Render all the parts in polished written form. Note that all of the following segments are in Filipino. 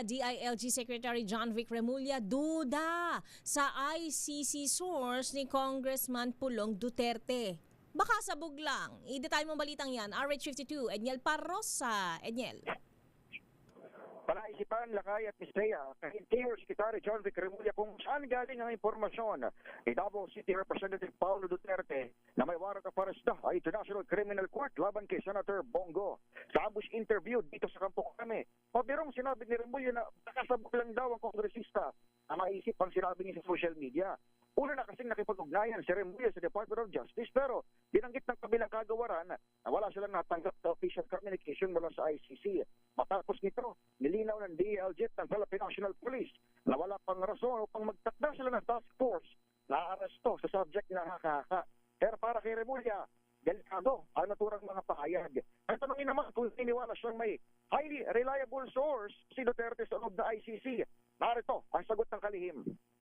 nila DILG Secretary John Vic Remulla duda sa ICC source ni Congressman Pulong Duterte. Baka sabog lang. I-detalye mo balitang yan. RH52, Edniel Parrosa. Edniel. Palaisipan, Lakay at Misaya, kahit Mayor Secretary John Vic Remulla kung saan galing ang impormasyon ni Davao City Representative Paulo Duterte na may warrant of arrest na ay International Criminal Court laban kay Senator Bongo. Sa ambush interview dito sa Kampo Kame, pabirong sinabi ni Remulla na nakasabog lang daw ang kongresista na maisip ang sinabi niya sa social media. Una na kasing nakipag-ugnayan si Remulla sa Department of Justice pero binanggit ng kabilang kagawaran na wala silang natanggap na official communication mula sa ICC. Matapos nito, nilinaw ng DILG at ng Philippine National Police na wala pang rason upang magtakda sila ng task force na aresto sa subject na nakaka. Pero para kay Remulla, delikado ang naturang mga pahayag. At tanongin naman kung iniwala siyang may highly reliable source si Duterte sa loob ng ICC. Narito ang sagot ng kalihim.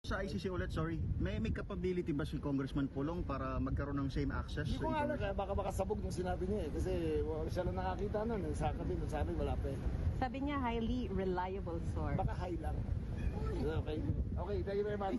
Sa ICC ulit, sorry, may capability ba si Congressman Pulong para magkaroon ng same access? Hindi ko nga alam, baka makasabog yung sinabi niya eh. Kasi siya lang nakakita nun. Sa amin, wala pa eh. Sabi niya, highly reliable source. Baka high lang. Okay. Okay, thank you very much.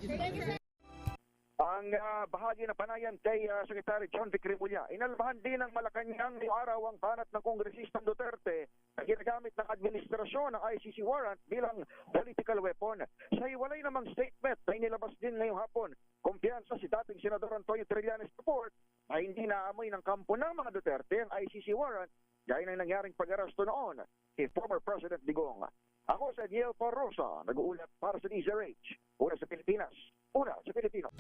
Ang bahagi ng panayan kay Secretary John Vic Remulla, inalmahan din ng Malacanang ngayong araw ang banat ng Kongresistang Duterte na ginagamit ng administrasyon ng ICC warrant bilang political weapon. Sa hiwalay namang statement na inilabas din ngayong hapon, kumpiyansa si dating Senador Antonio Trillanes report na hindi naamoy ng kampo ng mga Duterte ang ICC warrant gaya ng nangyaring pag-arasto noon kay former President Digong. Ako sa Edniel Parrosa, nag-uulat para sa DZRH. Una sa Pilipinas, una sa Pilipino.